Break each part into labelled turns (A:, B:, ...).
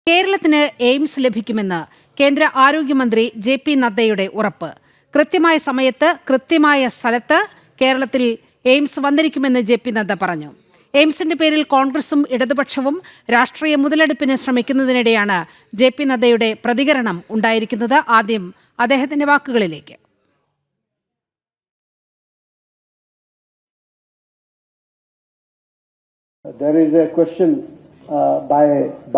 A: കേരളത്തിന് എയിംസ് ലഭിക്കുമെന്ന് കേന്ദ്ര ആരോഗ്യമന്ത്രി ജെ.പി. നദ്ദയുടെ ഉറപ്പ്. കൃത്യമായ സമയത്ത് കൃത്യമായ സ്ഥലത്ത് കേരളത്തിൽ എയിംസ് വന്നിരിക്കുമെന്ന് ജെ.പി. നദ്ദ പറഞ്ഞു. എയിംസിന്റെ പേരിൽ കോൺഗ്രസും ഇടതുപക്ഷവും രാഷ്ട്രീയ മുതലെടുപ്പിന് ശ്രമിക്കുന്നതിനിടെയാണ് ജെ.പി. നദ്ദയുടെ പ്രതികരണം ഉണ്ടായിരിക്കുന്നത്. ആദ്യം അദ്ദേഹത്തിന്റെ വാക്കുകളിലേക്ക്.
B: There is a question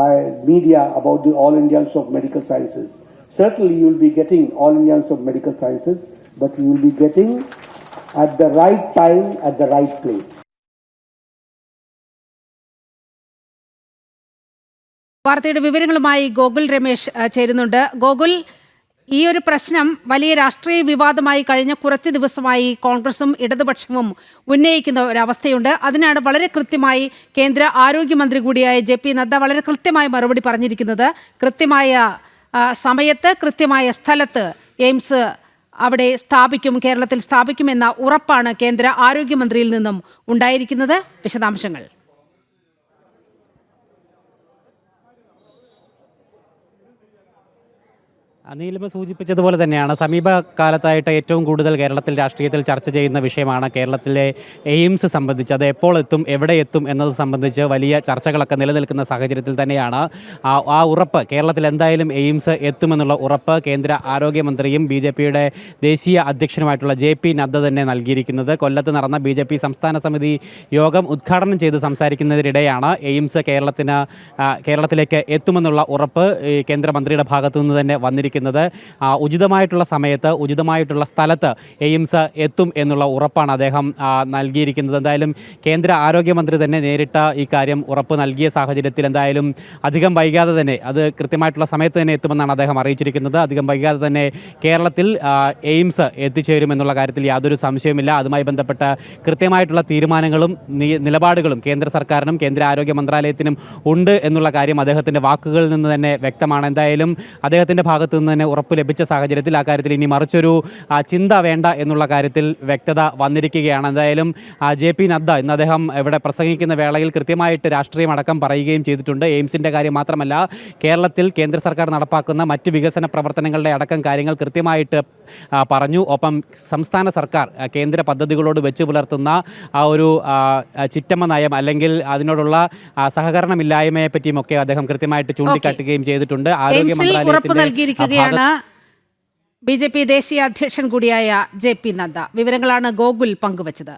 B: by media about the All Indians of Medical Sciences. Certainly you will be getting All Indians of Medical Sciences, but you will be getting at the right time, at the right place.
A: വാർത്തയുടെ വിവരങ്ങളുമായി ഗോകുൽ രമേശ് ചേരുന്നുണ്ട്. ഗോകുൽ, ഈ ഒരു പ്രശ്നം വലിയ രാഷ്ട്രീയ വിവാദമായി കഴിഞ്ഞ കുറച്ച് ദിവസമായി കോൺഗ്രസും ഇടതുപക്ഷവും ഉന്നയിക്കുന്ന ഒരവസ്ഥയുണ്ട്. അതിനാണ് വളരെ കൃത്യമായി കേന്ദ്ര ആരോഗ്യമന്ത്രി കൂടിയായ ജെ.പി. നദ്ദ വളരെ കൃത്യമായി മറുപടി പറഞ്ഞിരിക്കുന്നത്. കൃത്യമായ സമയത്ത് കൃത്യമായ സ്ഥലത്ത് എയിംസ് അവിടെ സ്ഥാപിക്കും, കേരളത്തിൽ സ്ഥാപിക്കുമെന്ന ഉറപ്പാണ് കേന്ദ്ര ആരോഗ്യമന്ത്രിയിൽ നിന്നും ഉണ്ടായിരിക്കുന്നത്. വിശദാംശങ്ങൾ.
C: നീലിമ സൂചിപ്പിച്ചതുപോലെ തന്നെയാണ് സമീപകാലത്തായിട്ട് ഏറ്റവും കൂടുതൽ കേരളത്തിൽ രാഷ്ട്രീയത്തിൽ ചർച്ച ചെയ്യുന്ന വിഷയമാണ് കേരളത്തിലെ എയിംസ് സംബന്ധിച്ച്. അത് എപ്പോൾ എത്തും, എവിടെ എത്തും എന്നത് സംബന്ധിച്ച് വലിയ ചർച്ചകളൊക്കെ നിലനിൽക്കുന്ന സാഹചര്യത്തിൽ തന്നെയാണ് ആ ഉറപ്പ്, കേരളത്തിൽ എന്തായാലും എയിംസ് എത്തുമെന്നുള്ള ഉറപ്പ് കേന്ദ്ര ആരോഗ്യമന്ത്രിയും ബി.ജെ.പിയുടെ ദേശീയ അധ്യക്ഷനുമായിട്ടുള്ള ജെ.പി. നദ്ദ തന്നെ നൽകിയിരിക്കുന്നത്. കൊല്ലത്ത് നടന്ന ബി.ജെ.പി സംസ്ഥാന സമിതി യോഗം ഉദ്ഘാടനം ചെയ്ത് സംസാരിക്കുന്നതിനിടെയാണ് എയിംസ് കേരളത്തിലേക്ക് എത്തുമെന്നുള്ള ഉറപ്പ് കേന്ദ്രമന്ത്രിയുടെ ഭാഗത്തു നിന്ന് തന്നെ വന്നിരിക്കുന്നത്. ഉചിതമായിട്ടുള്ള സമയത്ത് ഉചിതമായിട്ടുള്ള സ്ഥലത്ത് എയിംസ് എത്തും എന്നുള്ള ഉറപ്പാണ് അദ്ദേഹം നൽകിയിരിക്കുന്നത്. എന്തായാലും കേന്ദ്ര ആരോഗ്യമന്ത്രി തന്നെ നേരിട്ട് ഈ കാര്യം ഉറപ്പ് നൽകിയ സാഹചര്യത്തിൽ എന്തായാലും അധികം വൈകാതെ തന്നെ അത് കൃത്യമായിട്ടുള്ള സമയത്ത് തന്നെ എത്തുമെന്നാണ് അദ്ദേഹം അറിയിച്ചിരിക്കുന്നത്. അധികം വൈകാതെ തന്നെ കേരളത്തിൽ എയിംസ് എത്തിച്ചേരുമെന്നുള്ള കാര്യത്തിൽ യാതൊരു സംശയവുമില്ല. അതുമായി ബന്ധപ്പെട്ട കൃത്യമായിട്ടുള്ള തീരുമാനങ്ങളും നിലപാടുകളും കേന്ദ്ര സർക്കാരിനും കേന്ദ്ര ആരോഗ്യ മന്ത്രാലയത്തിനും ഉണ്ട് എന്നുള്ള കാര്യം അദ്ദേഹത്തിൻ്റെ വാക്കുകളിൽ നിന്ന് തന്നെ വ്യക്തമാണ്. എന്തായാലും അദ്ദേഹത്തിൻ്റെ ഭാഗത്തു നിന്ന് തന്നെ ഉറപ്പ് ലഭിച്ച സാഹചര്യത്തിൽ ആ കാര്യത്തിൽ ഇനി മറിച്ചൊരു ചിന്ത വേണ്ട എന്നുള്ള കാര്യത്തിൽ വ്യക്തത വന്നിരിക്കുകയാണ്. എന്തായാലും ജെ.പി. നദ്ദ ഇന്ന് അദ്ദേഹം ഇവിടെ പ്രസംഗിക്കുന്ന വേളയിൽ കൃത്യമായിട്ട് രാഷ്ട്രീയം അടക്കം പറയുകയും ചെയ്തിട്ടുണ്ട്. എയിംസിൻ്റെ കാര്യം മാത്രമല്ല, കേരളത്തിൽ കേന്ദ്ര സർക്കാർ നടപ്പാക്കുന്ന മറ്റ് വികസന പ്രവർത്തനങ്ങളുടെ അടക്കം കാര്യങ്ങൾ കൃത്യമായിട്ട് പറഞ്ഞു. ഒപ്പം സംസ്ഥാന സർക്കാർ കേന്ദ്ര പദ്ധതികളോട് വെച്ച് പുലർത്തുന്ന ആ ഒരു ചിറ്റമ്മ നയം അല്ലെങ്കിൽ അതിനോടുള്ള സഹകരണമില്ലായ്മയെ പറ്റിയുമൊക്കെ അദ്ദേഹം കൃത്യമായിട്ട് ചൂണ്ടിക്കാട്ടുകയും ചെയ്തിട്ടുണ്ട്. ആരോഗ്യ
A: മന്ത്രാലയത്തിന്റെ ബി.ജെ.പി ദേശീയ അധ്യക്ഷൻ കൂടിയായ ജെ.പി. നദ്ദ. വിവരങ്ങളാണ് ഗോകുൽ പങ്കുവച്ചത്.